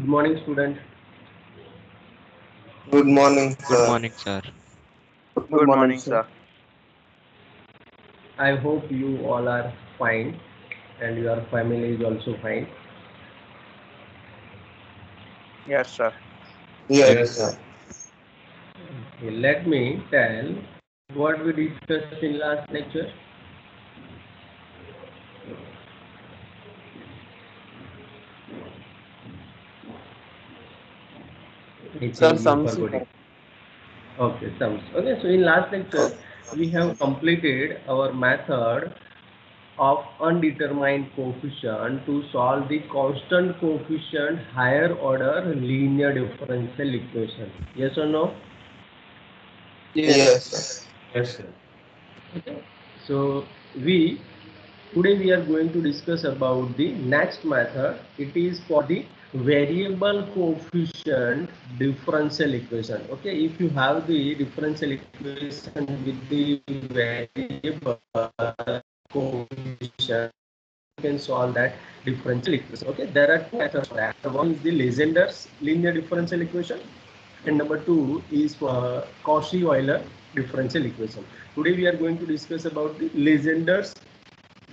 Good morning, student. Good morning, Good sir. morning, sir. Good morning, sir. I hope you all are fine and your family is also fine. Yes, sir. Yes, sir. Okay, let me tell what we discussed in last lecture. I Sir, think you something. forgot it. Okay, sums. Okay, so in last lecture we have completed our method of undetermined coefficient to solve the constant coefficient higher order linear differential equation. Yes or no? Yes, sir. Yes, sir. Okay. So we today we are going to discuss about the next method. It is for the variable coefficient differential equation. Okay, if you have the differential equation with the variable coefficient, you can solve that differential equation. Okay, there are two methods for that. One is the Legendre's linear differential equation, and number two is for Cauchy-Euler differential equation. Today we are going to discuss about the Legendre's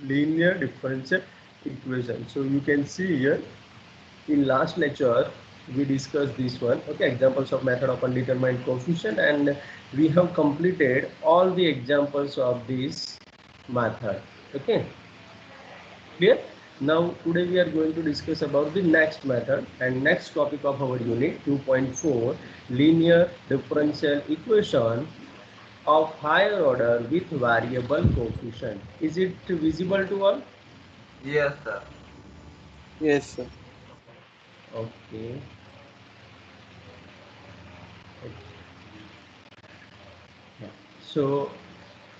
linear differential equation. So you can see here in last lecture we discussed this one. Okay, examples of method of undetermined coefficient, and we have completed all the examples of this method. Okay, clear? Now today we are going to discuss about the next method and next topic of our unit 2.4, linear differential equation of higher order with variable coefficient. Is it visible to all? Yes, sir. Yes, sir. Okay. So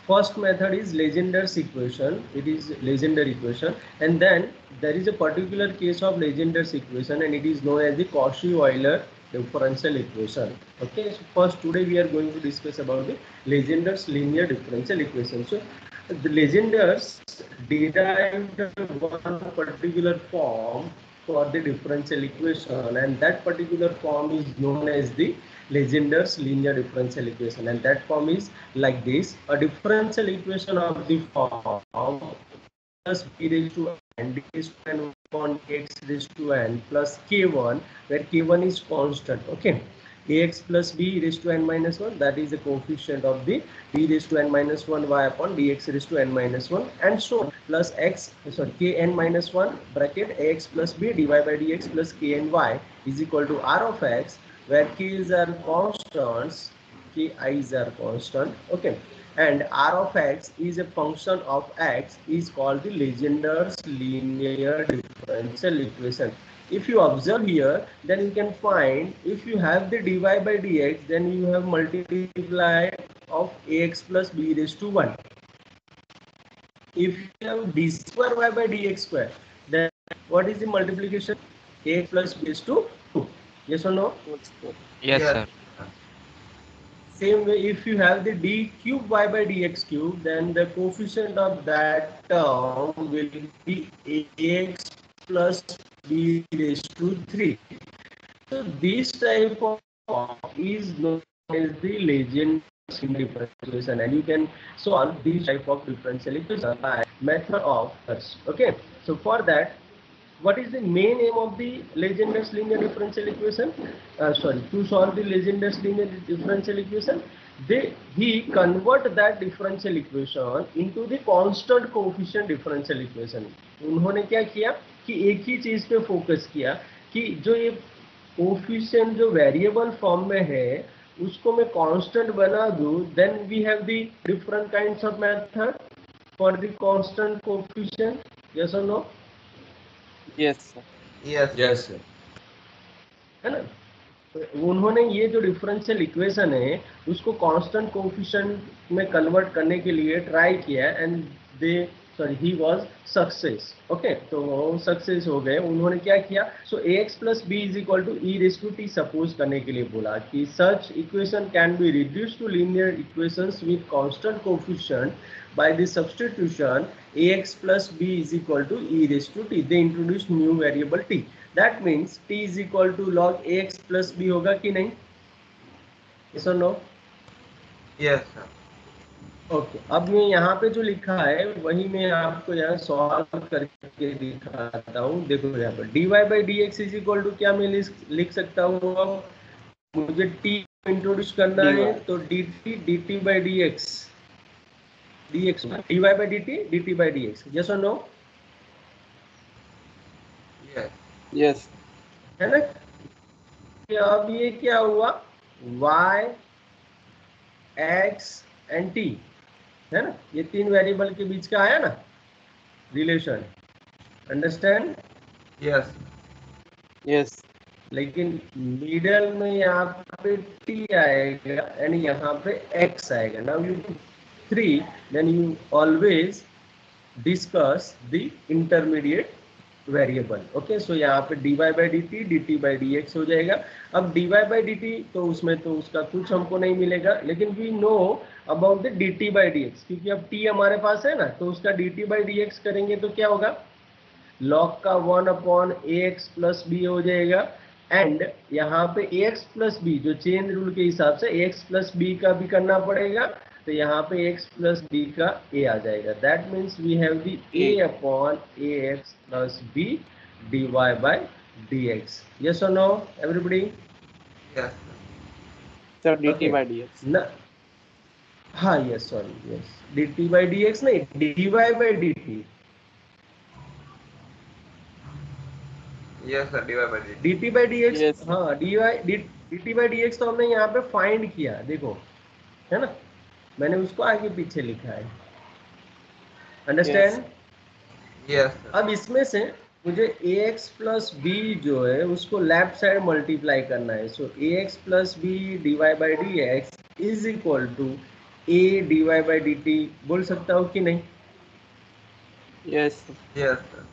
first method is Legendre's equation. It is Legendre equation, and then there is a particular case of Legendre's equation, and it is known as the Cauchy-Euler differential equation. Okay, so first today we are going to discuss about the Legendre's linear differential equation. So the Legendre's derived one particular form for the differential equation, and that particular form is known as the Legendre's linear differential equation, and that form is like this: a differential equation of the form plus b raised to n d raised to n upon x raised to n plus k1, where k1 is constant. Okay, ax plus b raised to n minus 1, that is the coefficient of the b raised to n minus 1 y upon dx raised to n minus 1, and so on, plus x, sorry, kn minus 1 bracket ax plus b dy by dx plus kny is equal to r of x, where k's are constants, ki's are constant. Okay, and r of x is a function of x is called the Legendre's linear differential equation. If you observe here, then you can find, if you have the dy by dx, then you have multiply of ax plus b raised to 1. If you have d square y by dx square, then what is the multiplication? Ax plus b raised to 2. Yes or no? Yes, Yes. sir. Same way, if you have the d cube y by dx cube, then the coefficient of that term will be ax plus b raised to 3. So this type of is known as the Legendre's differential equation, and you can solve this type of differential equation by method of first. Okay, so for that, what is the main aim of the Legendre's linear differential equation? To solve the Legendre's linear differential equation, he convert that differential equation into the constant coefficient differential equation. उन्होंने क्या किया कि एक ही चीज पे focus किया कि जो ये कोफिशिएंट जो वेरिएबल फॉर्म में है उसको मैं कांस्टेंट बना दूं, then we have the different kinds of method for the constant coefficient. Yes और no? Yes, sir. Yes. Yes, sir. है ना? तो उन्होंने ये जो डिफरेंशियल इक्वेशन है उसको कांस्टेंट कोफिशिएंट में कन्वर्ट करने के लिए ट्राई किया, and they, sorry, he was success. Okay, तो वो सक्सेस हो गए. उन्होंने क्या किया? So ax plus b is equal to e raise to t suppose करने के लिए बोला कि such equation can be reduce to linear equations with constant coefficient by the substitution ax plus b is equal to e raised to t. They introduced new variable t. That means t is equal to log ax plus b होगा कि नहीं? yes or no? Yes, sir. Okay अब मैं यहाँ पे जो लिखा है वही मैं आपको यहाँ सॉल्व करके दिखाता हूँ। देखो यहाँ पर dy by D X is equal to क्या मैं लिख सकता हूँ? अब मुझे t इंट्रोड्यूस करना है तो dt by D x dy by dt by D x. Yes और नो? Yes. Yes. है ना? अब ये क्या हुआ? y x एंड t है ना, ये तीन वेरिएबल के बीच का आया ना रिलेशन। अंडरस्टैंड? Yes. Yes. लेकिन मिडल में यहाँ पे t आएगा एंड यहाँ पे x आएगा। Now you do 3 then you always discuss the intermediate variable. Okay so यहाँ पे dy by dt by dx हो जाएगा। अब dy बाई dt तो उसमें तो उसका कुछ हमको नहीं मिलेगा, लेकिन we know about the dt by dx, क्योंकि अब t हमारे पास है ना, तो उसका dt बाई dx करेंगे तो क्या होगा? log का 1 अपॉन ax प्लस b हो जाएगा एंड यहाँ पे ax प्लस b जो चेन रूल के हिसाब से ax प्लस b का भी करना पड़ेगा, तो यहाँ पे x प्लस b का a आ जाएगा। That means we have the a upon ax plus b dy by dx। Yes और no everybody? Yes. Sir, dt Okay. by dx. ना हाँ yes sorry yes dt by dx नहीं dy by dt Yes, sir. Divide by dt. dt by dx। Yes. हाँ dt by dx तो हमने यहाँ पे find किया, देखो है ना, मैंने उसको आगे पीछे लिखा है। अंडरस्टैंड? Yes, sir. अब इसमें से मुझे ax प्लस b जो है उसको लेफ्ट साइड मल्टीप्लाई करना है। So ax plus b dy by dx is equal to a dy by dt बोल सकता हूँ कि नहीं? Yes. Yes, sir.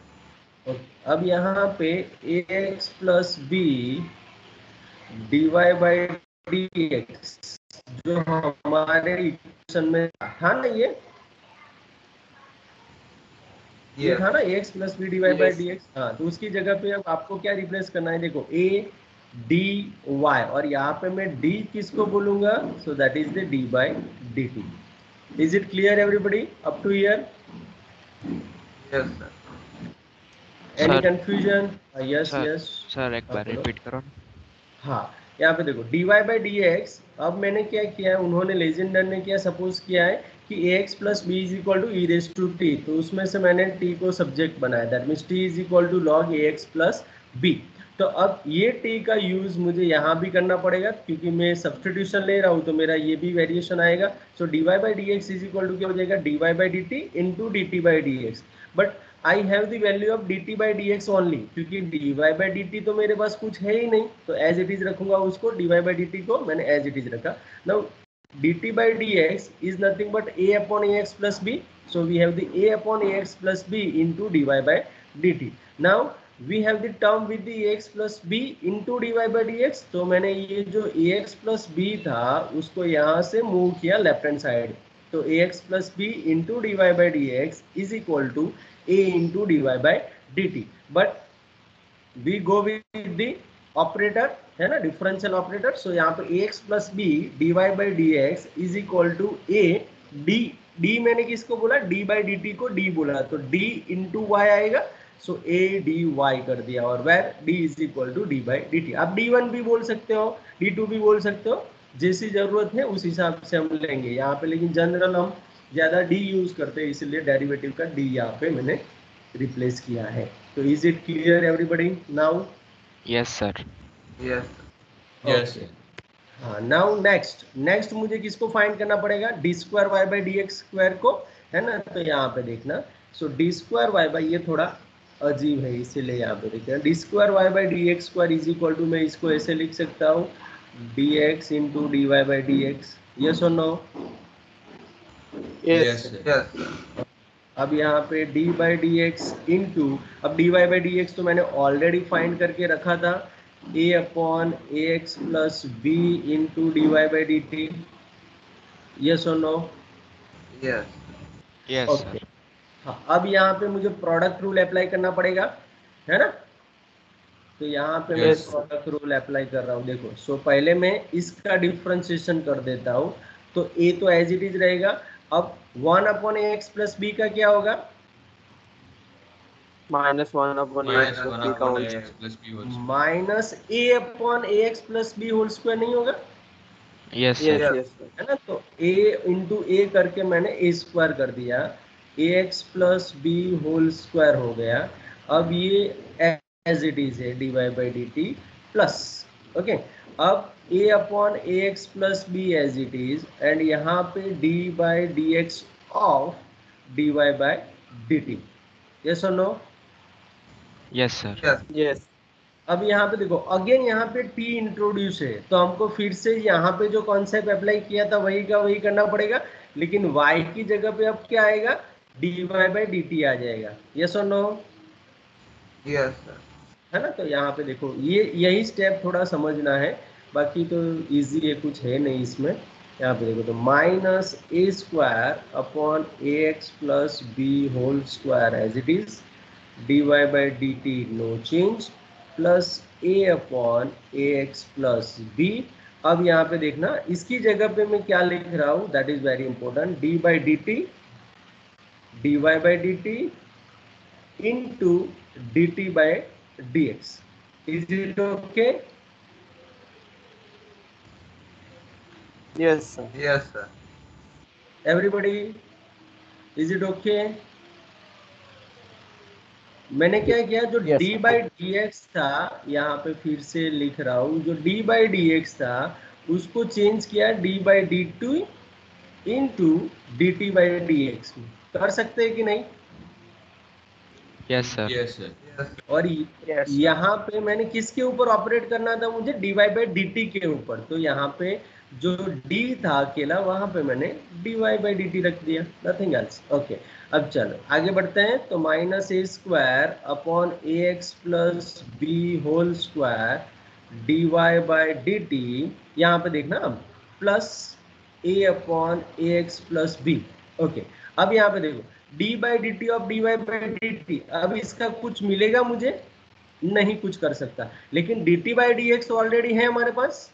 अब यहाँ पे ax plus b dy by dx जो हमारे इक्वेशन में था ना, ये Yes. था ना ax plus b dy by Yes. dx। हाँ तो उसकी जगह पे अब आपको क्या रिप्लेस करना है? देखो a dy और यहाँ पे मैं d किसको बोलूंगा? So that is the d by dt। Is it clear everybody up to here? Yes, sir. Any sir confusion? Yes sir yes sir एक बार रिपीट करो ना। हाँ यहाँ पे देखो dy बाई dx। अब मैंने क्या किया है, उन्होंने लेजेंडर ने क्या सपोज किया है कि ax plus b is equal to E raise to T, तो उसमें से मैंने t को सब्जेक्ट बनाया। That means t is equal to log ax plus b। तो अब ये t का यूज मुझे यहाँ भी करना पड़ेगा, क्योंकि मैं सब्सटीट्यूशन ले रहा हूँ तो मेरा ये भी वेरिएशन आएगा। So dy by dx is equal to क्या हो जाएगा? dy by dt into dt by dx। But I have the value of dt by dx only, क्योंकि dy बाई dt तो मेरे पास कुछ है ही नहीं, तो एज इट इज रखूंगा उसको। dy बाई dt को मैंने एज इट इज रखा। Now dt by dx is nothing but a upon ax plus b. So we have the a upon ax plus b into dy by dt. Now we have the term with the ax plus b into dy by dx. तो मैंने ये जो ax plus b था उसको यहाँ से move किया left hand side, तो ax plus b into dy by dx is equal to a into dy by dt. But we go with the operator है ना, डिफरेंशियल ऑपरेटर। सो यहाँ पे ax plus b dy by dx is equal to a d मैंने किसको बोला? d by dt को d बोला, तो d इंटू y आएगा। सो a dy कर दिया, और where d is equal to d by dt। आप d1 भी बोल सकते हो, d2 भी बोल सकते हो, जैसी जरूरत है उस हिसाब से हम लेंगे यहाँ पे, लेकिन जनरल हम ज्यादा d यूज करते हैं, इसलिए डेरिवेटिव का d यहाँ पे मैंने रिप्लेस किया है। तो is it clear everybody now? Yes sir. Yes. Yes. हाँ नाउ नेक्स्ट मुझे किसको फाइंड करना पड़ेगा? D square y by D x square को, है ना। तो यहाँ पे देखना, so d square y by, ये थोड़ा अजीब है इसीलिए यहाँ पे देखना, d square y by D x square is equal to, मैं इसको ऐसे लिख सकता हूँ d x into d y by D x. Yes और नो? Yes. Yes. अब यहाँ पे d by D x into, अब dy बाई डी एक्स तो मैंने ऑलरेडी फाइंड करके रखा था, a upon a x plus b into d y by d t. Yes और no? Yes. Yes okay. Sir. हाँ अब यहाँ पे मुझे प्रोडक्ट रूल अप्लाई करना पड़ेगा, है ना। तो यहाँ पे मैं Yes. प्रोडक्ट रूल अप्लाई कर रहा हूँ। देखो, सो पहले मैं इसका डिफ्रेंशिएशन कर देता हूँ, तो ए तो एज इट इज रहेगा। अब 1/ax प्लस बी का क्या होगा? -1 upon Minus ax plus 1 b का upon whole ax plus b whole square. Minus a/ax plus b whole square नहीं होगा, Yes, Yes, sir. yes, sir. है ना? तो a इंटू ए करके मैंने ए स्क्वायर कर दिया, ax plus b whole square हो गया। अब ये एज इट इज है dy by d t plus, okay. अब a upon a x plus b as it is, and यहाँ पे d by D x of dy by d t. Yes और no? Yes, sir. Yes. Yes. अब यहाँ पे देखो, again यहाँ पे t इंट्रोड्यूस है, तो हमको फिर से यहाँ पे जो कॉन्सेप्ट अप्लाई किया था वही का वही करना पड़ेगा, लेकिन y की जगह पे अब क्या आएगा? dy बाई डी टी आ जाएगा। यस और नो? Yes, sir. है ना? तो यहाँ पे देखो, ये यही स्टेप थोड़ा समझना है, बाकी तो इजी है, कुछ है नहीं इसमें। यहाँ पे देखो, तो minus a square upon a x plus b whole square as it is, dy by d t no change, plus a upon a x plus b. अब यहाँ पे देखना, इसकी जगह पे मैं क्या लिख रहा हूँ, that is very important, d by d t, d y by d t into dt by dx. Is it okay? Yes, sir. Yes, sir. Everybody, is it okay? मैंने क्या किया, जो Yes, d sir. By D x था, यहाँ पे फिर से लिख रहा हूँ, जो d बाई डी एक्स था उसको चेंज किया d by D two into d t by D x. कर सकते हैं कि नहीं? Yes, sir. Yes, sir. Yes. और Yes. यहाँ पे मैंने किसके ऊपर ऑपरेट करना था? मुझे dy बाई डी टी के ऊपर। तो यहाँ पे जो d था अकेला, वहां पे मैंने dy बाई डी टी रख दिया, नथिंग एल्स। ओके, अब चलो आगे बढ़ते हैं। तो minus a square upon a x plus b whole square dy by d t, यहाँ पे देखना अब plus a upon a x plus b. Okay, अब यहाँ पे देखो, d by d t of d y by d t. अब इसका कुछ मिलेगा मुझे? नहीं कुछ कर सकता, लेकिन d t by D x already है हमारे पास।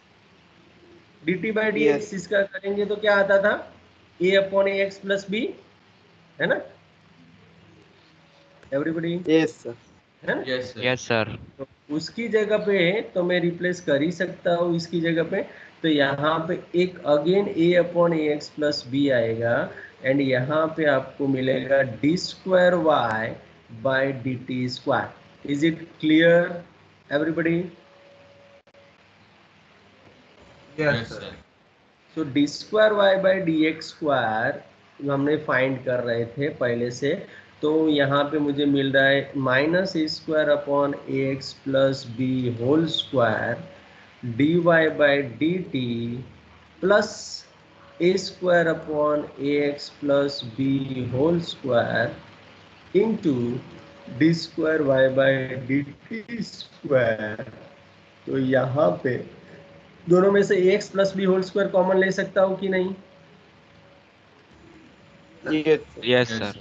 D t by D x इसका करेंगे तो क्या आता था? A upon a x plus b, है ना? Everybody, Yes, sir. है ना? Yes, sir. Yes, sir. तो उसकी जगह पे तो मैं रिप्लेस कर ही सकता हूँ इसकी जगह पे। तो यहाँ पे एक again a upon a x plus b आएगा, एंड यहाँ पे आपको मिलेगा d square y by d t square. Is it clear everybody? Yes, sir. So d square y by D x square हमने फाइंड कर रहे थे पहले से, तो यहाँ पे मुझे मिल रहा है minus a square upon a x plus b whole square d y by d t plus a square upon a x plus b whole square into d square y by d t square. तो यहाँ पे दोनों में से x plus b whole square common ले सकता हूँ कि नहीं? Yes, sir. Yes, sir.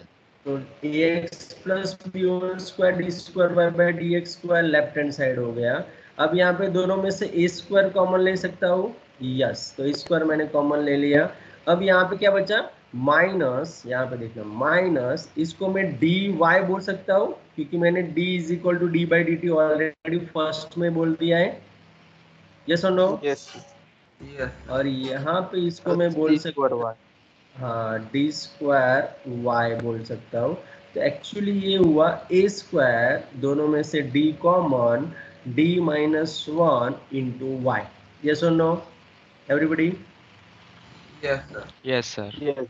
तो x plus b whole square d square y by D x square left hand side हो गया। अब यहाँ पे दोनों में से ए स्क्वायर कॉमन ले सकता हूँ, यस, तो स्क्वायर मैंने कॉमन ले लिया। अब यहाँ पे क्या बचा? माइनस, यहाँ पे देखना माइनस, इसको मैं डी वाई बोल सकता हूँ क्योंकि मैंने d is equal to d by d t already first में बोल दिया है। यस और नो? Yes, sir. Yes. और यहाँ पे इसको मैं बोल D सकता square हूँ, Y. हाँ, डी स्क्वायर वाई बोल सकता हूँ। तो एक्चुअली ये हुआ ए स्क्वायर, दोनों में से d common, d minus one into y. Yes और no everybody? Yes, sir. Yes, sir. Yes.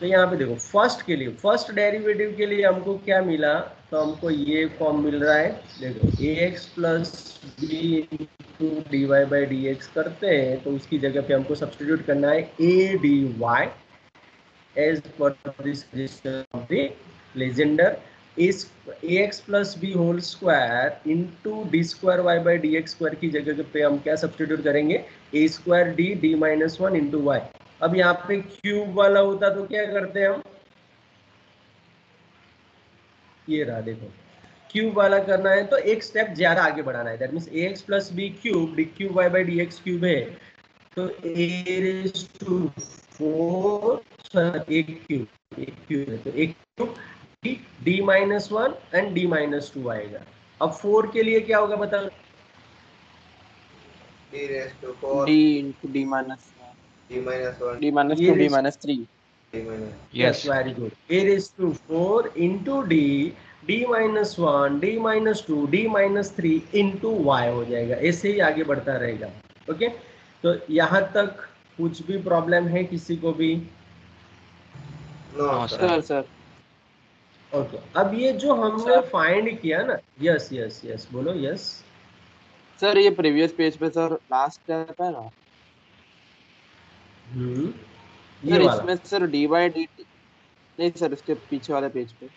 तो यहाँ पे देखो, फर्स्ट के लिए, फर्स्ट डेरिवेटिव के लिए हमको क्या मिला? तो हमको ये फॉर्म मिल रहा है। देखो, a x plus b into d y by D x करते हैं, तो उसकी जगह पे हमको सब्सटीट्यूट करना है a d y as per this of the Legendre a x plus b whole square into d square y by D x square की जगह पे हम क्या सब्सटीट्यूट करेंगे? A square d d minus one into y. अब यहाँ पे cube वाला होता तो क्या करते हैं हम? ये रहा, देखो, क्यूब वाला करना है तो एक स्टेप ज्यादा आगे बढ़ाना है, that means a x plus b cube d cube y by D x cube है, तो ए रेज टू 4 एक क्यूब है तो एक cube D minus 1 and D minus 2 आएगा। अब 4 के लिए क्या होगा बताओ? D raised to 4, D into D minus D minus 1, D minus ये 2 D raised- minus 3. D minus. Yes, very good. A raised to 4 into d minus 1, d minus 2, d minus 3 into y हो जाएगा। ऐसे ही आगे बढ़ता रहेगा। Okay, तो यहाँ तक कुछ भी प्रॉब्लम है किसी को भी? No, No, sir. Sir, sir. Okay, अब ये जो हमने Sir. फाइंड किया ना, यस यस यस बोलो यस। सर ये प्रीवियस पेज पे सर लास्ट स्टेप है ना ये सर, वाला इसमें sir D by d T नहीं सर, इसके पीछे वाले पेज पे।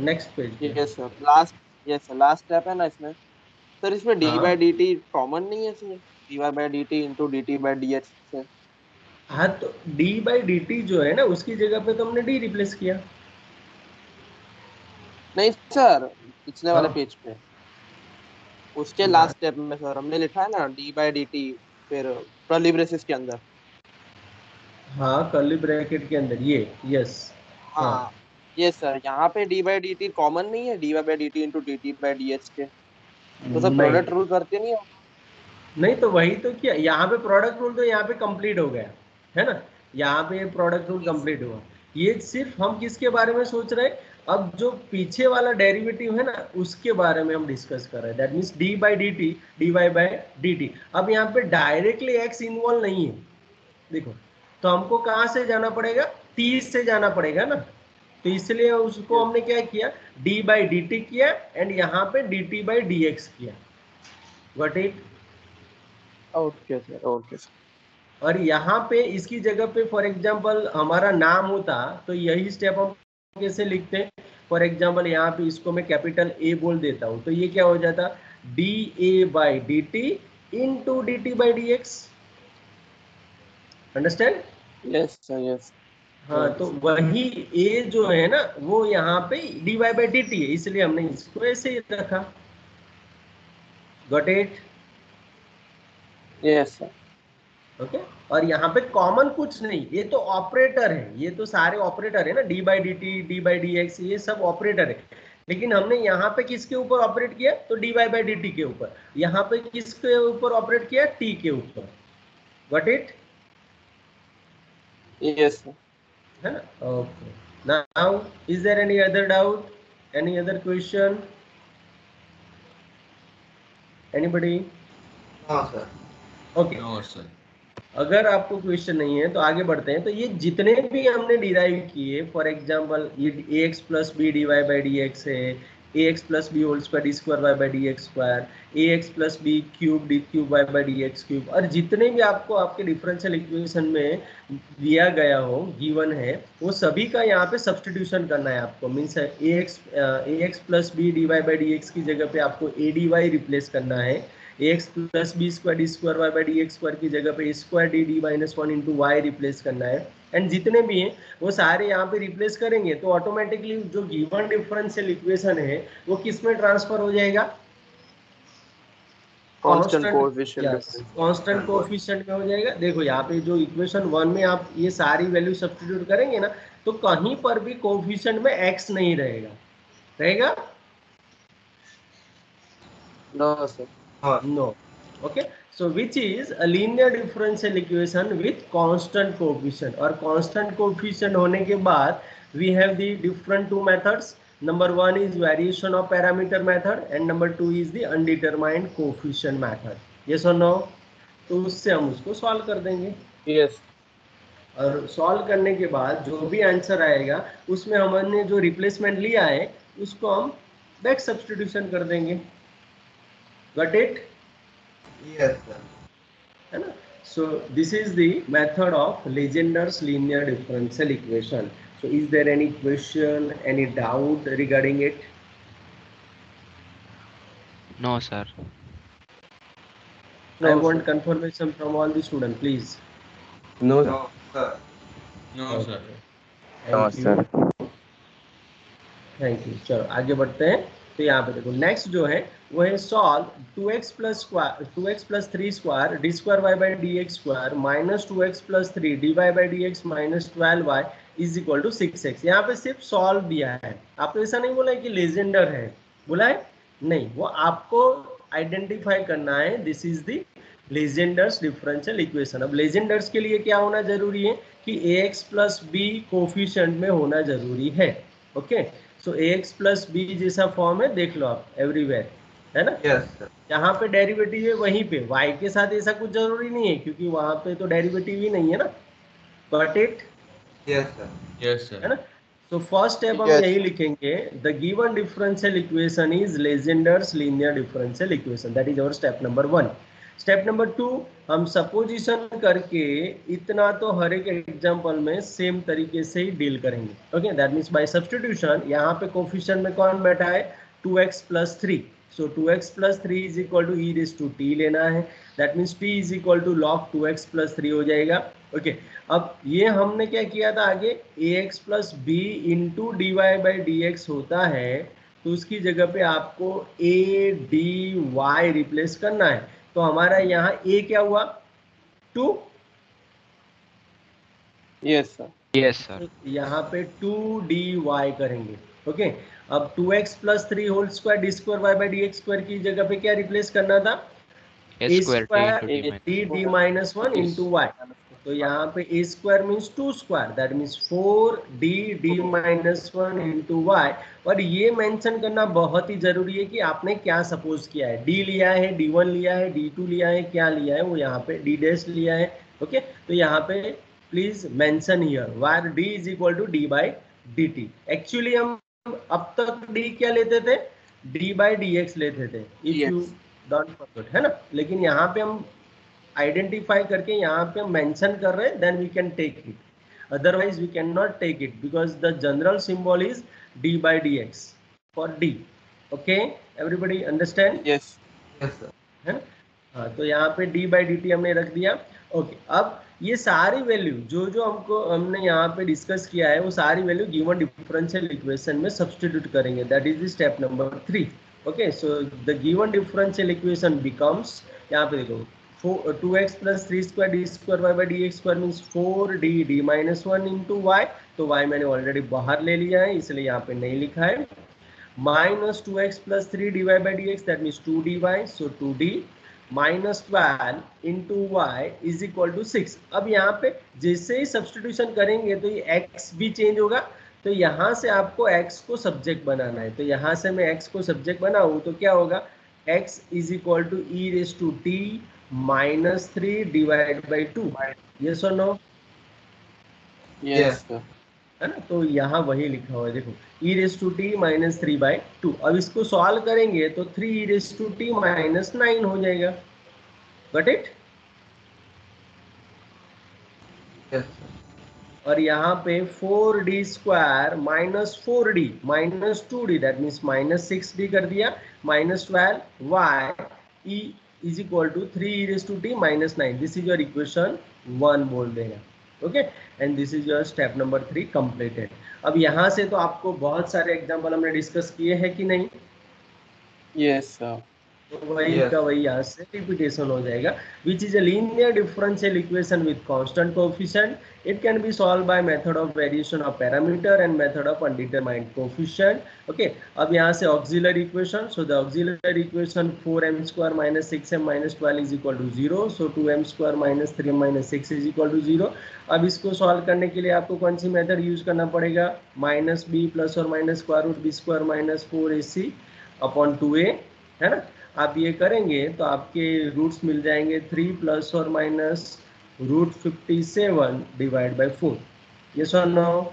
नेक्स्ट पेज पे। Yes sir, last, yes sir last step है ना इसमें सर, इसमें डी हाँ। बाई डी टी कॉमन नहीं है इसमें, d y by d t into d t by d h से। हाँ, तो d बाई डी टी जो है ना उसकी जगह पे तो हमने d रिप्लेस किया। नहीं सर, पिछले वाले हाँ। पेज पे उसके लास्ट स्टेप में सर हमने लिखा है ना डी बाई डी टी, फिर कर्ली ब्रेसेस के अंदर। हाँ, कर्ली ब्रैकेट के अंदर ये, यस। हाँ यस सर, यहाँ पे d by d t common नहीं है, d y by d t into d t by d h के, तो सर प्रोडक्ट रूल करते नहीं हो? नहीं तो वही तो किया, यहाँ पे प्रोडक्ट रूल तो यहाँ पे कंप्लीट हो गया है ना, यहाँ पे प्रोडक्ट रूल कंप्लीट हुआ। ये सिर्फ हम किसके बारे में सोच रहे हैं? अब जो पीछे वाला डेरिवेटिव है ना उसके बारे में हम डिस्कस कर रहे हैं, that means d by d t d y by d t. अब यहाँ पे डायरेक्टली एक्स इन्वॉल्व नहीं है, देखो, तो हमको कहाँ से जाना पड़ेगा? 30 से जाना पड़ेगा ना, तो इसलिए उसको हमने क्या किया, डी बाई डी टी किया एंड यहाँ पे d t by D x किया। Got it? Okay sir, okay sir. और यहाँ पे इसकी जगह पे फॉर एग्जांपल हमारा नाम होता तो यही स्टेप हम कैसे लिखते हैं? फॉर एग्जांपल यहाँ पे इसको मैं कैपिटल ए बोल देता हूँ तो ये क्या हो जाता? D A by d t into d t by D x. Understand? Yes sir, yes. हाँ, तो वही ए जो है ना वो यहाँ पे d y by d t है, इसलिए हमने इसको ऐसे ही रखा। Got it? Yes sir. Okay, और यहाँ पे कॉमन कुछ नहीं, ये तो ऑपरेटर है, ये तो सारे ऑपरेटर है ना, D by d t D by D x, ये सब ऑपरेटर है। लेकिन हमने यहाँ पे किसके ऊपर ऑपरेट किया? तो d y by d t के ऊपर। यहाँ पे किसके ऊपर ऑपरेट किया? टी के ऊपर। Got it? Yes sir. है ना? Okay, now is there any other doubt, any other question, anybody? No, sir. Okay, अगर आपको क्वेश्चन नहीं है तो आगे बढ़ते हैं। तो ये जितने भी हमने डिराइव किए, फॉर एग्जांपल ये a x plus b d y by D x है, a x plus b whole square d square y by D x square, a x plus b cube d cube y by D x cube, और जितने भी आपको आपके differential equation में दिया गया हो, गिवन है, वो सभी का यहाँ पे सब्सटीट्यूशन करना है आपको। Means a x plus b d y by D x की जगह पे आपको ए डी वाई रिप्लेस करना है, a x plus b square d square y by D x square की जगह पे a square d d minus 1 into y replace करना है। एंड जितने भी हैं वो सारे यहाँ पे रिप्लेस करेंगे तो ऑटोमेटिकली जो गिवन डिफरेंशियल इक्वेशन है वो किस में ट्रांसफर हो जाएगा? Constant coefficient. कांस्टेंट कोएफिशिएंट में हो जाएगा। देखो यहाँ पे जो इक्वेशन 1 में आप ये सारी वैल्यू सब्स्टिट्यूट करेंगे ना तो कहीं पर भी कोएफिशिएंट में x नहीं रहेगा, रहेगा? No sir. No. Okay, so which is a linear differential equation with constant coefficient, और constant coefficient होने के बाद we have the different two methods. Number 1 is variation of parameter method and number 2 is the undetermined coefficient method. Yes or no? तो उससे हम उसको solve कर देंगे। यस। और सॉल्व करने के बाद जो भी आंसर आएगा उसमें हमने जो रिप्लेसमेंट लिया है उसको हम बैक सब्स्टिट्यूशन कर देंगे। Got it? Yes, sir. है ना? So this is the method of Legender's linear differential equation. So is there any question, any doubt regarding it? No, sir. I want confirmation from all the students, please. No, No, sir. no, sir. Thank you. Thank you. चलो आगे बढ़ते हैं। तो यहाँ पे देखो next जो है वो है solve 2x plus 3 square d square y by D x square minus 2x plus 3 d y by D x minus 12y is equal to 6x। यहाँ पे सिर्फ सॉल्व दिया है, आपको ऐसा नहीं बोला है कि लेजेंडर है, बोला है नहीं, वो आपको आइडेंटिफाई करना है this is the Legendre's differential equation. अब लेजेंडर्स के लिए क्या होना जरूरी है कि ax प्लस बी कोफिशिएंट में होना जरूरी है। ओके, सो ax प्लस बी जैसा फॉर्म है, देख लो आप एवरीवेयर, है ना। Yes sir. जहाँ पे डेरिवेटिव है वहीं पे y के साथ ऐसा कुछ जरूरी नहीं है क्योंकि वहां पे तो डेरिवेटिव ही नहीं है ना। Got it? Yes sir. Yes है सर। ना। तो फर्स्ट स्टेप हम Yes. यही लिखेंगे, the given differential equation is Legendre's linear differential equation, that is our step number 1। Step number 2 हम सपोजिशन करके इतना तो हर एक एग्जांपल में सेम तरीके से ही डील करेंगे। Okay, that means by substitution यहाँ पे कोफिशिएंट में कौन बैठा है 2x plus 3, so 2x plus 3 is equal to e raise to t लेना है, that means t is equal to log 2x plus 3 हो जाएगा। ओके, अब ये हमने क्या किया था आगे ax plus b into d y by D x होता है, तो उसकी जगह पे आपको a dy रिप्लेस करना है। तो हमारा यहाँ a क्या हुआ 2, यस सर। Yes, sir. यहाँ पे 2dy करेंगे। ओके, अब 2x plus 3 whole square d square y by D x square की जगह पे क्या रिप्लेस करना था A a square t square into d minus. d d minus 1 into y। तो यहाँ पे a square means 2 square, that means 4d d minus 1 into y। और ये मेंशन करना बहुत ही जरूरी है कि आपने क्या सपोज किया है, d लिया है, d1 लिया है, d2 लिया है, क्या लिया है वो यहाँ पे d डैश लिया है। ओके, तो यहाँ पे please mention here where d is equal to d by d t. Actually हम अब तक d क्या लेते थे d बाई डी एक्स लेते थे, if Yes. You don't forget, है ना। लेकिन यहाँ पे हम आइडेंटिफाई करके यहाँ पे मेंशन कर रहे हैं, then we can take it, otherwise we can not take it because the general symbol is d by dx for d। Okay, everybody understand? Yes. Yes sir. है ना। हाँ, तो यहाँ पे d by dt हमने रख दिया। ओके, अब ये सारी वैल्यू जो जो हमने यहाँ पे डिस्कस किया है वो सारी वैल्यू गिवन डिफरेंशियल इक्वेशन में सब्स्टिट्यूट करेंगे, that is the step number 3। Okay, so the given differential equation becomes, यहाँ पे देखो 2x plus 3 square d square y by D x square means 4d d minus 1 into y. तो y मैंने already बाहर ले लिया है इसलिए यहाँ पे नहीं लिखा है। Minus 2x plus 3 dy by D x, that means 2dy, so 2d minus 12 into y is equal to 6। अब यहाँ पे जैसे ही सब्स्टिट्यूशन करेंगे तो ये x भी चेंज होगा, तो यहाँ से आपको x को सब्जेक्ट बनाना है। तो यहाँ से मैं x को सब्जेक्ट बनाऊँ तो क्या होगा x is equal to e raise to t minus 3 divide by 2, yes और नो? Yes sir. है ना। तो यहाँ वही लिखा हुआ है देखो e raise to t minus 3 by 2। अब इसको सॉल्व करेंगे तो 3 e raise to t minus 9 हो जाएगा। Got it? Yes sir. और यहाँ पे 4d square minus 4d minus 2d, that means minus 6d कर दिया, minus 12 y e is equal to 3 e raise to t minus 9। This is your equation 1 बोल देना। Okay, and this is your step number 3 completed. अब यहाँ से तो आपको बहुत सारे एग्जाम्पल हमने डिस्कस किए हैं कि नहीं? Yes sir. तो वही Yes. का वही यहाँ से रिपीटेशन हो जाएगा। Which is a linear differential equation with constant coefficient, it can be solve by method of variation of parameter and method of undetermined coefficient. Okay, अब यहाँ से auxiliary equation, so the auxiliary equation 4m square minus 6m minus 12 is equal to 0, so 2m square minus 3m minus 6 is equal to 0। अब इसको solve करने के लिए आपको कौन सी मेथड यूज करना पड़ेगा, माइनस b प्लस और minus square root b square minus 4ac upon 2a, है ना। आप ये करेंगे तो आपके रूट्स मिल जाएंगे 3 प्लस और minus root 57 divide by 4, yes और no?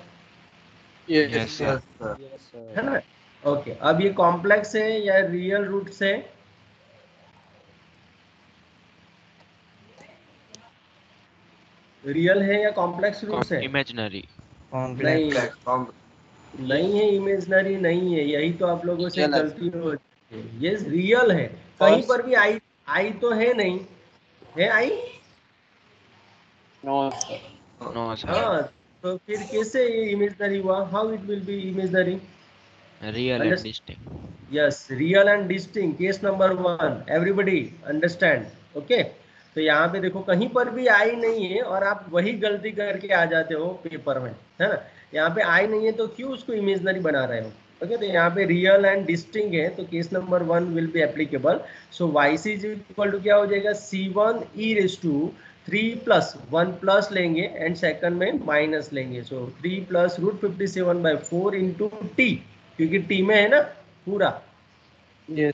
Yes, yes sir. Sir. है ना। ओके, अब ये कॉम्प्लेक्स है या रियल रूट्स है? रियल है या कॉम्प्लेक्स रूट्स है? Imaginary. नहीं नहीं है, इमेजिनरी नहीं है, यही तो आप लोगों से Real है। गलती हो रही है। ये रियल है, कहीं पर भी आई आई तो है नहीं, है i? No sir. No, sir. हाँ, तो फिर कैसे ये इमेजिनरी हुआ? How it will be imaginary? Real and distinct. Yes, real and distinct. Case number 1. Everybody understand? Okay. तो यहाँ पे देखो कहीं पर भी आई नहीं है और आप वही गलती करके आ जाते हो पेपर में, है ना। यहाँ पे आई नहीं है तो क्यों उसको इमेजनरी बना रहे हो? ओके, तो यहाँ पे रियल एंड डिस्टिंक्ट है तो case number 1 will be applicable. So YC is equal to क्या हो जाएगा? C1 e raise to 3 plus 1 plus लेंगे एंड सेकंड में माइनस लेंगे. सो 3 प्लस √57/4 इंटू टी, क्योंकि टी में है ना पूरा, Yes.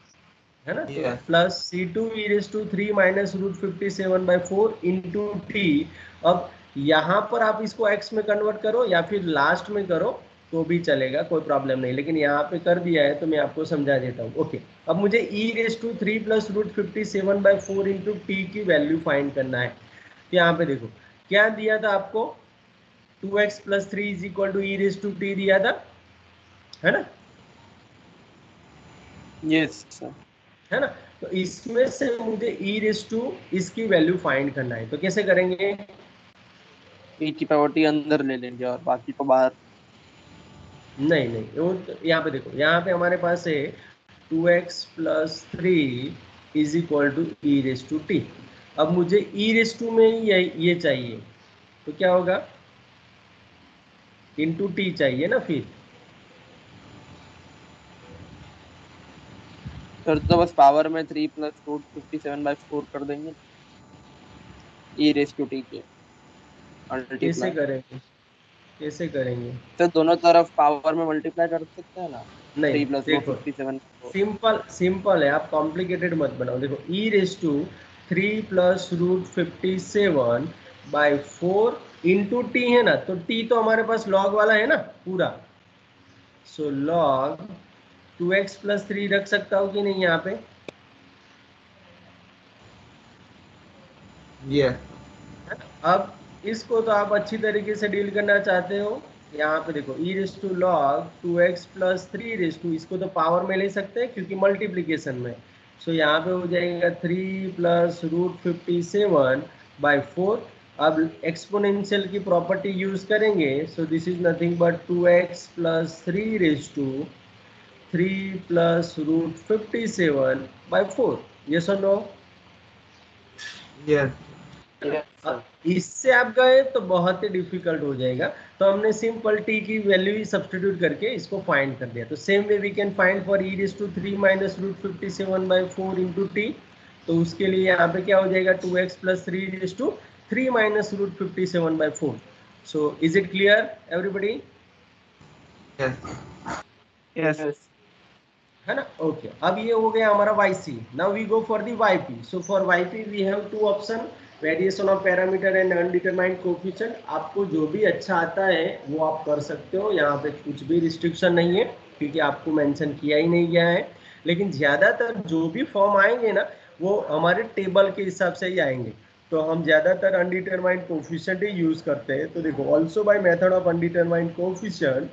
है ना. Yes. Plus C2 e raise to 3 minus √57/4 into t. अब यहाँ पर आप इसको x में कन्वर्ट करो या फिर लास्ट में करो तो भी चलेगा, कोई प्रॉब्लम नहीं, लेकिन यहाँ पे कर दिया है तो मैं आपको समझा देता हूँ. ओके, अब मुझे e raise to 3 plus √57/4 into t की वैल्यू फाइंड करना है. तो यहाँ पे देखो क्या दिया था आपको, 2x plus 3 is equal to e raise to t दिया था, है ना. Yes, sir. है ना. तो इसमें से मुझे e रेज टू इसकी वैल्यू फाइंड करना है. तो कैसे करेंगे? e की पावर t अंदर ले लेंगे और बाकी को बाहर. नहीं नहीं, वो यहाँ पे देखो, यहाँ पे हमारे पास है 2x plus 3 is equal to e raise to t. अब मुझे ई रेज टू में ये चाहिए, तो क्या होगा? इंटू टी चाहिए ना फिर. फिर तो बस पावर में 3 प्लस √57/4 कर देंगे e रेज टू t के कैसे मल्टीप्लाई. करेंगे? कैसे करेंगे? तो दोनों तरफ पावर में मल्टीप्लाई कर सकते हैं ना. नहीं 3 प्लस देखो, √57/4. सिंपल है, आप कॉम्प्लिकेटेड मत बनाओ. देखो e raise to 3 plus √57/4 into t है ना, तो टी तो हमारे पास लॉग वाला है ना पूरा. सो लॉग 2x प्लस 3 रख सकता हूँ कि नहीं यहाँ पे? Yes. अब इसको तो आप अच्छी तरीके से डील करना चाहते हो. यहाँ पे देखो e raise to log 2x plus 3 raise to, इसको तो पावर में ले सकते हैं क्योंकि मल्टीप्लीकेशन में. सो यहाँ पे हो जाएगा 3 प्लस √57/4. अब एक्सपोनेंशियल की प्रॉपर्टी यूज करेंगे. So this is nothing but 2x plus 3 raise to 3 plus √57/4. Yes और नो? Yes. इससे आप गए तो बहुत ही डिफिकल्ट हो जाएगा. तो हमने सिंपल t की वैल्यू ही सब्स्टिट्यूट करके इसको फाइंड कर दिया. तो same way we can find for e raise to 3 minus √57/4 into t. तो उसके लिए यहाँ पे क्या हो जाएगा? 2x plus 3 raise to 3 minus √57/4. So is it clear everybody? Yes. Yes. है ना. ओके, अब ये हो गया हमारा YC. Now we go for the YP. So for YP we have two option, variation of parameter and undetermined coefficient. आपको जो भी अच्छा आता है वो आप कर सकते हो, यहाँ पे कुछ भी रिस्ट्रिक्शन नहीं है क्योंकि आपको मेंशन किया ही नहीं गया है. लेकिन ज़्यादातर जो भी फॉर्म आएंगे ना वो हमारे टेबल के हिसाब से ही आएंगे. तो हम ज़्यादातर अनडिटरमाइंड कोएफिशिएंट ही यूज़ करते हैं. तो देखो, also by method of undetermined coefficient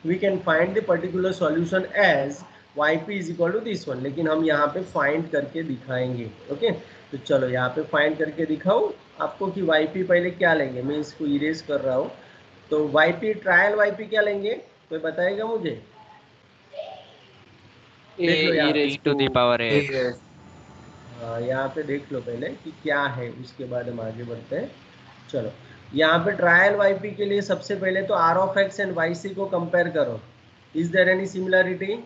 we can find the particular solution as YP is equal to this one. लेकिन हम यहाँ पे फाइंड करके दिखाएंगे. ओके, तो चलो यहाँ पे फाइंड करके दिखाओ आपको कि YP पहले क्या लेंगे. मैं इसको इरेज कर रहा हूँ. तो YP ट्रायल YP क्या लेंगे, कोई बताएगा मुझे? देख लो यहाँ e to the power x. Yes. हाँ, यहाँ पे देख लो पहले कि क्या है, उसके बाद हम आगे बढ़ते हैं. चलो यहाँ पे ट्रायल YP के लिए सबसे पहले तो R of x and YC को कंपेयर करो. Is there any similarity?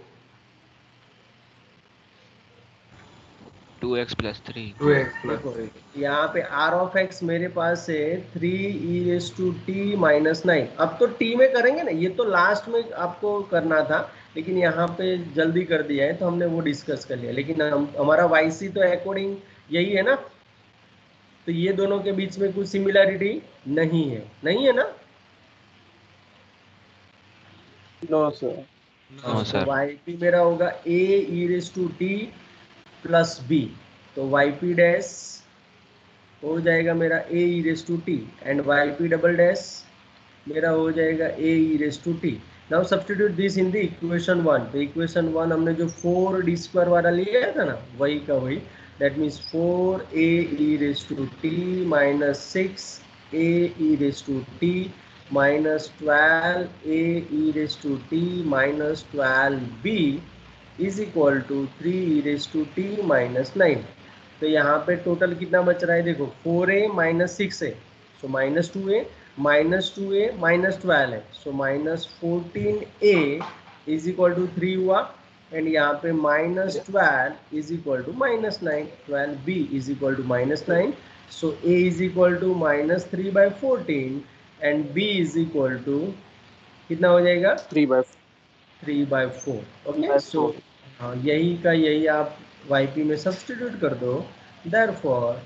2x plus 3. 2x plus देखो 3. यहाँ पे R of x मेरे पास है 3e raise to t minus 9. अब तो t में करेंगे ना, ये तो लास्ट में आपको करना था लेकिन यहाँ पे जल्दी कर दिया है तो हमने वो डिस्कस कर लिया. लेकिन हमारा YC तो अकॉर्डिंग यही है ना. तो ये दोनों के बीच में कुछ सिमिलरिटी नहीं है, नहीं है ना? No sir. No sir. YP मेरा होगा a e raise to t plus b. तो YP डैश हो जाएगा मेरा a e raise to t and YP double dash मेरा हो जाएगा a e raise to t. Now substitute this in the equation 1. तो इक्वेशन 1 हमने जो 4d² वाला लिया था ना, वही का वही. That means 4a e raise to t minus 6a e raise to t minus 12a e raised to t minus 12b is equal to 3 e raised to t minus 9. तो यहाँ पे टोटल कितना बच रहा है देखो 4a minus 6a, सो -2a minus 12 है, सो -14a is equal to 3 हुआ. एंड यहाँ पे -12 is equal to -9, 12b is equal to -9, so a is equal to -3/14 एंड b इज इक्वल टू कितना हो जाएगा 3/4. ओके, सो हाँ यही का यही आप yp में सब्स्टिट्यूट कर दो. Therefore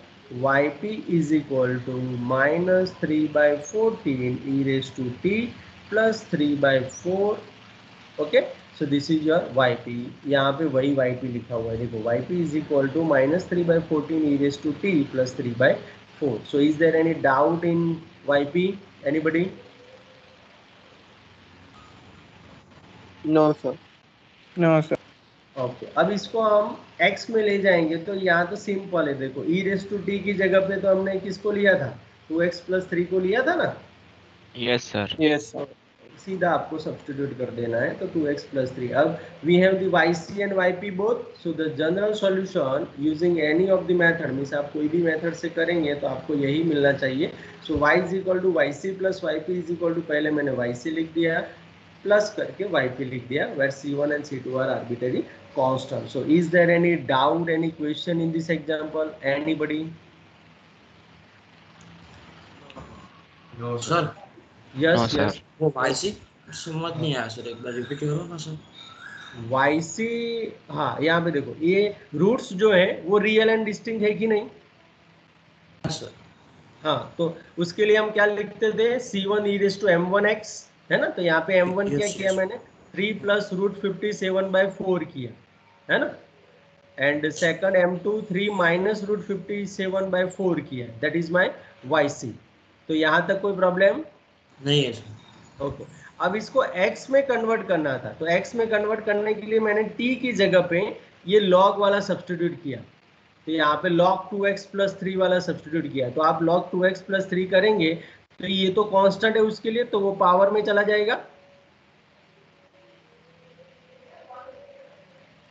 yp is equal to -3/14 e raised to t plus 3/4. Okay, so this is your yp. यहाँ पे वही yp लिखा हुआ है, देखो yp is equal to -3/14 e raised to t plus 3/4. So is there any doubt in yp? Anybody? No sir. No, sir. Okay, अब इसको हम x में ले जाएंगे तो यहाँ तो सिंपल है. देखो e raised to t की जगह पे तो हमने किसको लिया था, 2x plus 3 को लिया था ना. Yes, sir. Yes sir. सीधा आपको सब्स्टिट्यूट कर देना है, तो 2x plus 3. अब we have the yc and yp both, so the general solution using any of the method, means आप कोई भी मेथड से करेंगे तो आपको यही मिलना चाहिए. So y is equal to yc plus yp is equal to, पहले मैंने yc लिख दिया प्लस करके yp लिख दिया, where c1 and c2 are arbitrary constant. So is there any doubt, any question in this example? Anybody? No sir. Yes No, sir. Yes. वो YC समझ नहीं आया सर, एक बार रिपीट करो ना सर. yc, हाँ यहाँ पे देखो ये रूट्स जो है वो रियल एंड डिस्टिंक्ट है कि नहीं. सर हाँ, तो उसके लिए हम क्या लिखते थे, c1 e raised to m1x है ना. तो यहाँ पे m1 क्या Yes, किया yes. मैंने, 3 plus root 57/4 किया है ना. And second m2 3 minus root 57/4 किया, दैट इज माय yc. तो यहाँ तक कोई प्रॉब्लम? नहीं है सर. ओके, अब इसको x में कन्वर्ट करना था, तो x में कन्वर्ट करने के लिए मैंने t की जगह पे ये log वाला सब्स्टिट्यूट किया. तो यहाँ पे log 2x plus 3 वाला सब्स्टिट्यूट किया. तो आप log 2x plus 3 करेंगे तो ये तो कांस्टेंट है उसके लिए, तो वो पावर में चला जाएगा.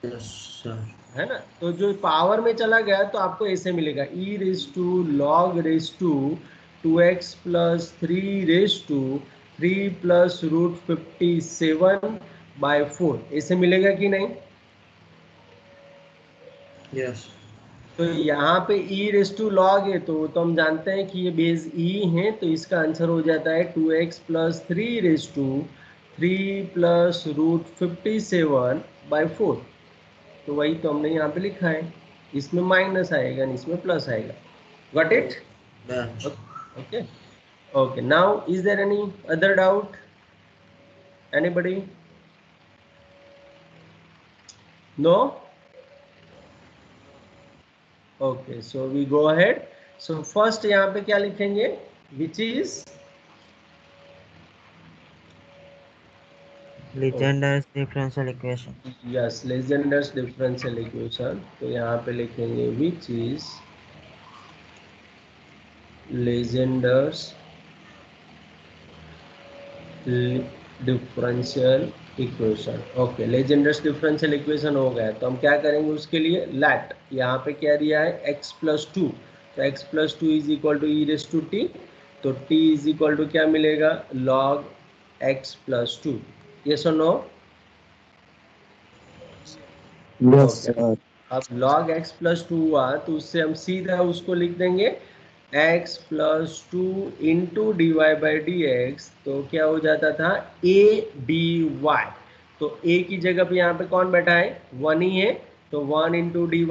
Yes sir. है ना. तो जो पावर में चला गया तो आपको ऐसे मिलेगा e raised to log raised to 2x plus 3 raised to 3 plus root 57/4, ऐसे मिलेगा कि नहीं. यस. तो यहाँ पे e raised to log है, तो हम जानते हैं कि ये बेस e है, तो इसका आंसर हो जाता है 2x plus 3 raised to 3 plus root 57/4. तो वही तो हमने यहाँ पे लिखा है, इसमें माइनस आएगा नहीं, इसमें प्लस आएगा. Got it? Done. Okay okay. Now is there any other doubt? Anybody? No? Okay, so we go ahead. So first यहाँ पे क्या लिखेंगे, which is Legendre's differential equation. Yes, Legendre's differential equation. तो यहाँ पे लिखेंगे which is Legendre's differential equation. Okay, Legendre's differential equation हो गया. तो हम क्या करेंगे उसके लिए, लेट यहाँ पे क्या दिया है x plus 2, तो x plus 2 is equal to e raised to t. तो t इज इक्वल टू क्या मिलेगा, log x plus 2. यस और नो? Yes, sir. अब log x plus 2 हुआ तो उससे हम सीधा उसको लिख देंगे x plus 2 into dy by dx. तो क्या हो जाता था, a dy. तो a की जगह पे यहाँ पे कौन बैठा है, 1 ही है, तो 1 into dy,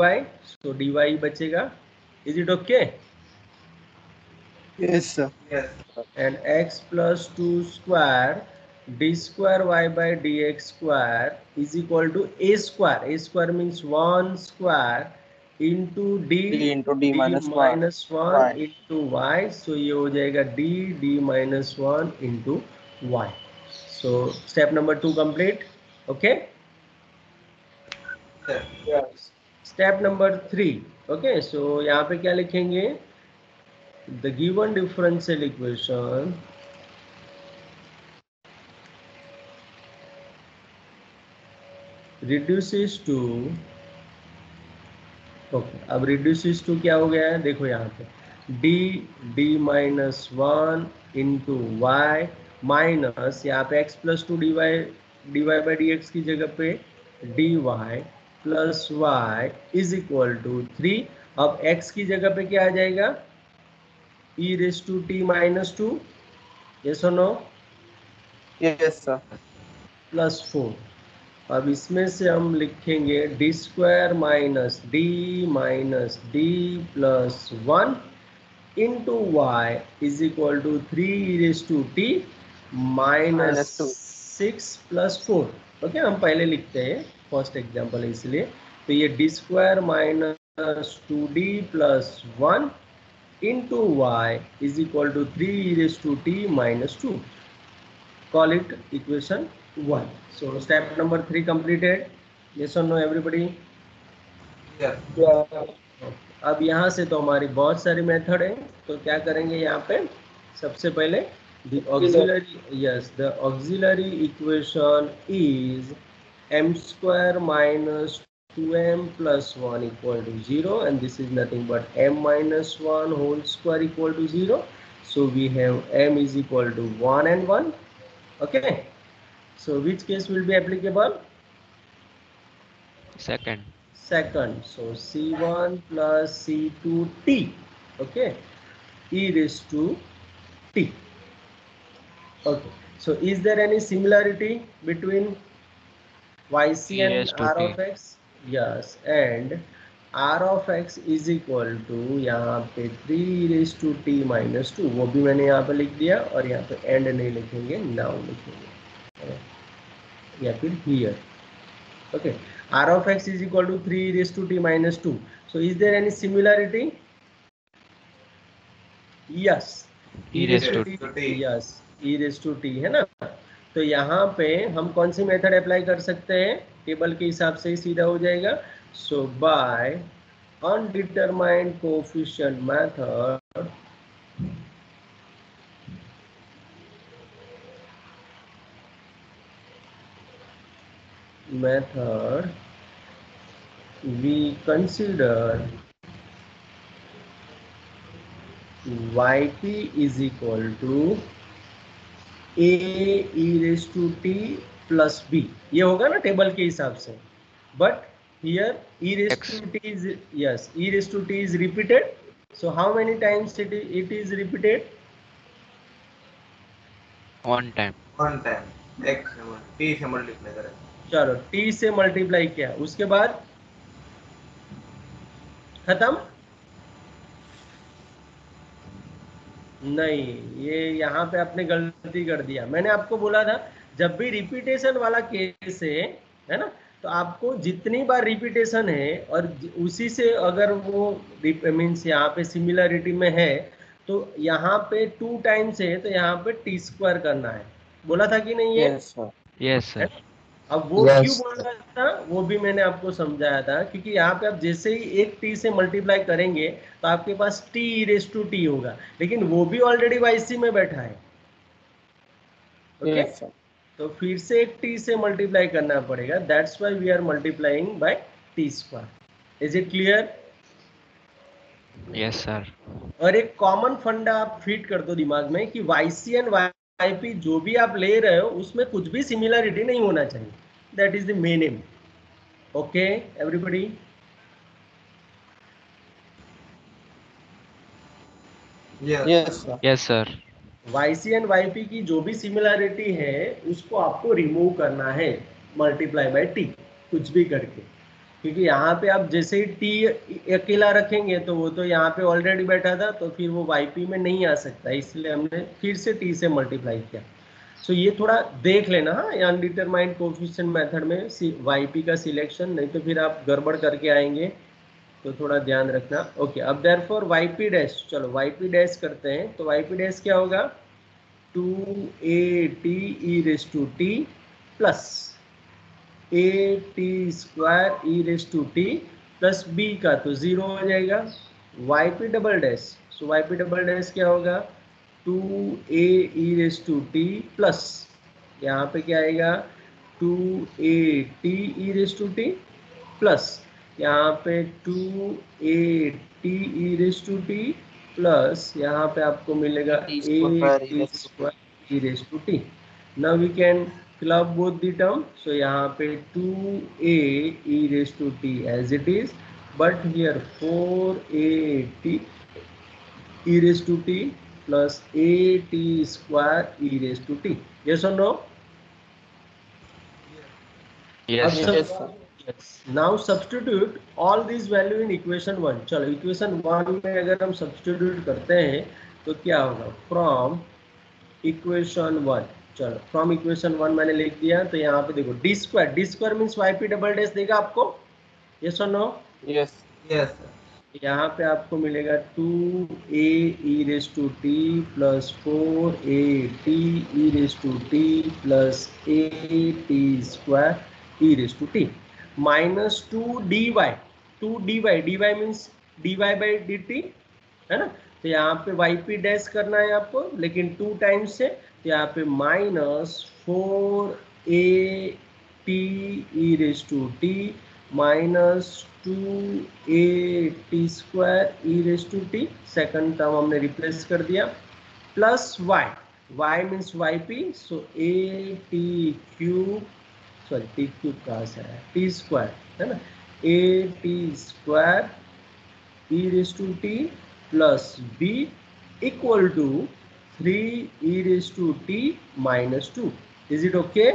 तो dy ही बचेगा. Is it okay? Yes sir. And x plus 2 square d square y by dx square is equal to a square. A square means 1 square into d into d minus minus 1 y. into y. So ये हो जाएगा d minus 1 into y. So step number 2 complete. Okay. Step number 3. Okay. So यहाँ पे क्या लिखेंगे, the given differential equation reduces to, okay अब reduces to क्या हो गया है, देखो यहाँ पे d minus one into y minus यहाँ पे x plus two dy by D x की जगह पे dy plus y is equal to 3। अब x की जगह पे क्या आ जाएगा, e raise to t minus two, yes और नो, यस सर। प्लस 4। अब इसमें से हम लिखेंगे d square minus d plus one into y is equal to 3 raise to t minus -2 6 plus 4। Okay हम पहले लिखते हैं, फर्स्ट एग्जांपल है इसलिए। तो ये d square minus 2d plus one into y is equal to 3 raise to t minus 2। Call it equation 1. So step number 3 completed. Yes or no everybody? Yeah. अब यहाँ से तो हमारी बहुत सारी मेथड है, तो क्या करेंगे यहाँ पे, सबसे पहले the auxiliary equation is m square minus 2m plus 1 equal to 0, and this is nothing but m minus 1 whole square equal to 0. So we have m is equal to 1 and 1. Okay, so which case will be applicable? Second. So c1 plus c2t, okay, e raised to t. Okay, so is there any similarity between yc E and raised to r t. of x? Yes, and r of x is equal to यहाँ पे 3 raised to t minus 2, वो भी मैंने यहाँ पे लिख दिया, और यहाँ पे एंड नहीं लिखेंगे, नाउ लिखेंगे या फिर here. Okay, r of x is equal to 3 raised to t minus 2. So is there any similarity? Yes, E raised to t, yes, e raised to t है ना। तो यहाँ पे हम कौन सी मेथड अप्लाई कर सकते हैं, टेबल के हिसाब से ही सीधा हो जाएगा। So by undetermined coefficient method, we consider yp is equal to a e raised to t plus b, ये होगा ना टेबल के हिसाब से, but here e raised to t is, yes, e raised to t is repeated. So how many times it is repeated? one time. x t से multiply करें। चलो t से मल्टीप्लाई किया, उसके बाद खत्म नहीं, ये यहाँ पे आपने गलती कर दिया। मैंने आपको बोला था जब भी रिपीटेशन वाला केस है ना, तो आपको जितनी बार रिपीटेशन है और उसी से अगर वो मीन्स यहाँ पे सिमिलरिटी में है, तो यहाँ पे 2 टाइम्स है, तो यहाँ पे टी स्क्वायर करना है, बोला था कि नहीं है? Yes sir. अब वो क्यों बोल रहा था वो भी मैंने आपको समझाया था, क्योंकि यहाँ पे आप जैसे ही एक t से मल्टीप्लाई करेंगे तो आपके पास t रेस टू t होगा, लेकिन वो भी ऑलरेडी yc में बैठा है। ओके, तो फिर से एक t से मल्टीप्लाई करना पड़ेगा, that's why we are multiplying by t square. Is it clear? Yes sir. और एक कॉमन फंडा आप फिट कर दो दिमाग में कि yc एंड yp जो भी आप ले रहे हो उसमें कुछ भी सिमिलरिटी नहीं होना चाहिए, that is the main M. Okay everybody? Yes sir. yc and yp की जो भी सिमिलरिटी है उसको आपको रिमूव करना है मल्टीप्लाई बाय t, कुछ भी करके, क्योंकि यहाँ पे आप जैसे ही t अकेला रखेंगे तो वो तो यहाँ पे ऑलरेडी बैठा था, तो फिर वो yp में नहीं आ सकता, इसलिए हमने फिर से t से मल्टीप्लाई किया। सो ये थोड़ा देख लेना, हाँ, अनडिटरमाइंड कोएफिशिएंट मेथड में yp का सिलेक्शन, नहीं तो फिर आप गड़बड़ करके आएंगे, तो थोड़ा ध्यान रखना। ओके, अब देयरफॉर yp डैश, चलो yp डैश करते हैं, तो yp डैश क्या होगा, 2at e raise to t plus at square e raise to t plus b का तो 0 हो जाएगा, yp double dash, so yp double dash क्या होगा, 2a e raise to t plus यहाँ पे क्या आएगा 2at e raised to t plus यहाँ पे 2at e raised to t plus यहाँ पे आपको मिलेगा t square e at raised to square e raised to t. Now we can club both the term. So यहाँ पे 2a e raised to t as it is, but here 4at e raised to t plus at square e raised to t. Yes or no? Yes, अब sir. Yes, sir. yes. Now substitute all these value in equation 1. चलो equation 1 में अगर हम substitute करते हैं तो क्या होगा? From equation 1, चलो from equation 1 मैंने लिख दिया, तो यहाँ पे देखो d square means yp double dash देगा आपको. Yes or no? Yes. Yes, sir. यहाँ पे आपको मिलेगा 2a e raised to t plus 4at e raised to t plus at square e raised to t minus 2 dy means dy by dt है ना. तो यहाँ पे yp डैश करना है आपको, लेकिन 2 टाइम्स से, तो यहाँ पे minus 4at e raised to t minus 2at square e raised to t, second term हमने रिप्लेस कर दिया, plus y means yp, so at cube, sorry t cube कहाँ से आया, t स्क्वायर है ना, at square e raised to t plus b equal to 3 e raised to t minus 2. Is it okay?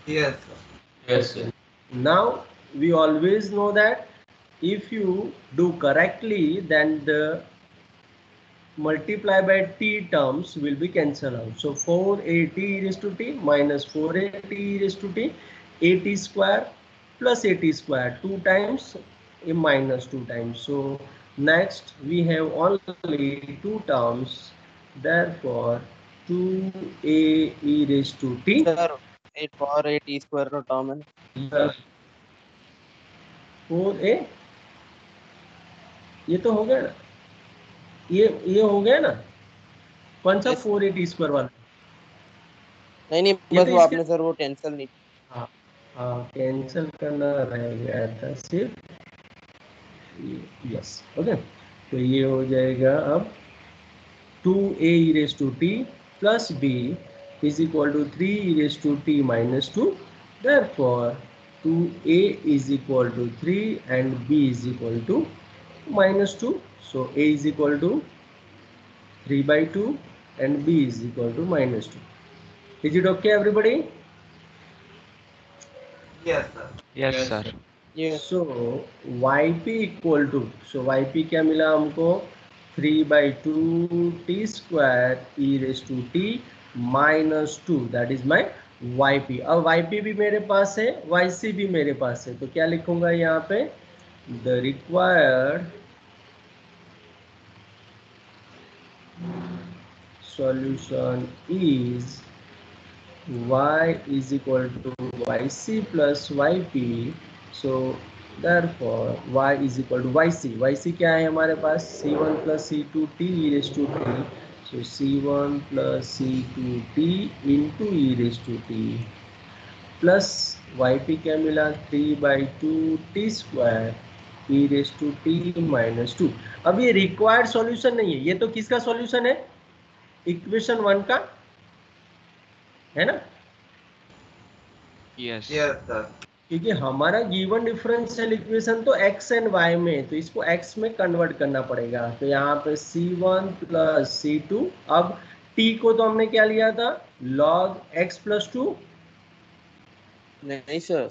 Yes, sir. Yes, sir. Now we always know that if you do correctly, then the multiply by t terms will be cancelled out. So 4at e raised to t minus 4at e raised to t, at square plus at square 2 times minus 2 times. So next we have only 2 terms, therefore 2a e raised to t. Sir, 8 for 8 t square no term है. 4a, ये तो हो गया ना, ये हो गया ना, कौन सा Yes. 4a स्क्वायर वाला? नहीं ये बस तो वो इसके- आपने सर वो टेंशन नहीं. हाँ हाँ, कैंसिल करना रह गया था सिर्फ. Yes, okay. तो ये हो जाएगा अब 2a e raised to t plus b is equal to 3 e raised to t minus 2. Therefore 2a is equal to 3 and b is equal to minus 2. So a is equal to 3 by 2 and b is equal to minus 2. Is it okay, everybody? Yes, sir. Yes, sir. Yes. So yp equal to, so yp क्या मिला हमको, 3 by 2 t square e raised to t minus 2, that is my yp. अब yp भी मेरे पास है, yc भी मेरे पास है, तो क्या लिखूंगा यहाँ पे, the required solution is y is equal to yc plus yp. So therefore y is equal to yc क्या है हमारे पास, c1 plus c2 t e raised to t. So c1 plus c2 t into e raised to t plus yp क्या मिला, 3 by 2 t square e raised to t minus 2. अब ये required solution नहीं है, ये तो किसका सॉल्यूशन है, इक्वेशन 1 का है ना. Yes. Yes, sir. क्योंकि हमारा गिवन डिफरेंशियल इक्वेशन तो x एंड y में, तो इसको x में कन्वर्ट करना पड़ेगा. तो यहाँ पे c1 प्लस c2, अब t को तो हमने क्या लिया था, log x प्लस 2. नहीं सर.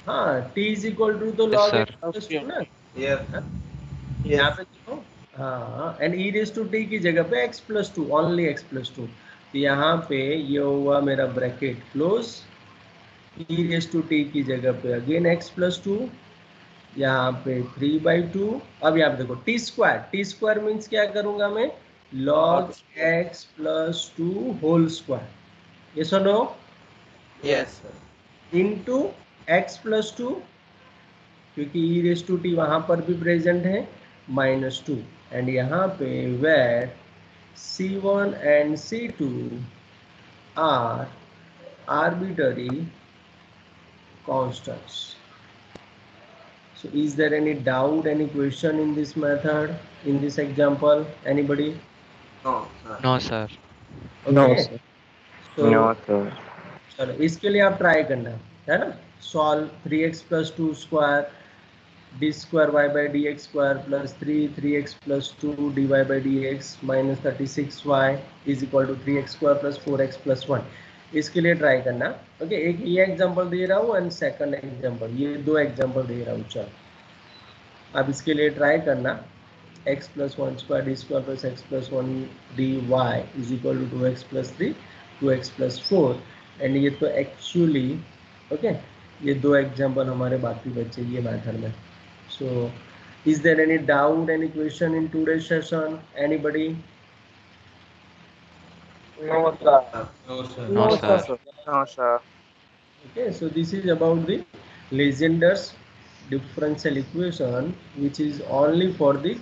हाँ, t इज इक्वल टू तो Yes, log sir. x plus 2 ना. Yes, sir. यहाँ पे देखो, हाँ, and e raise to t की जगह पे x plus 2, only x plus 2. तो यहाँ पे ये हुआ मेरा bracket close, e raise to t की जगह पे अगेन x प्लस 2, यहाँ पे 3 by 2. अब यहाँ पे देखो t स्क्वायर मीन्स क्या करूँगा मैं, log x plus 2 whole square, ये सुनो, Yes, sir. Into x plus 2, क्योंकि e रेज टू t वहाँ पर भी प्रेजेंट है, माइनस 2. एंड यहाँ पे where c1 and c2 are arbitrary constants. So is there any doubt, any question in this method, in this example? Anybody? No, sir. No, sir. Okay. So No, sir. चलो इसके लिए आप try करना है ना. Solve 3x plus 2 square d square y by dx square plus 3x plus 2 dy by dx minus 36y is equal to 3x square plus 4x plus 1. इसके लिए try करना. ओके, एक ये एग्जांपल दे रहा हूँ एंड सेकंड एग्जांपल, ये दो example दे रहा हूँ. चलो अब इसके लिए ट्राई करना. x plus 1 square d square plus x plus 1 dy is equal to 2x plus 3 2x plus 4. And ये तो एक्चुअली ओके ये दो एग्जांपल हमारे बाकी बचे ये मेथड में. So is there any doubt, any question in today session? Anybody? No, sir. No, sir. No, sir. No, sir. Okay, so this is about the Legendre's differential equation, which is only for the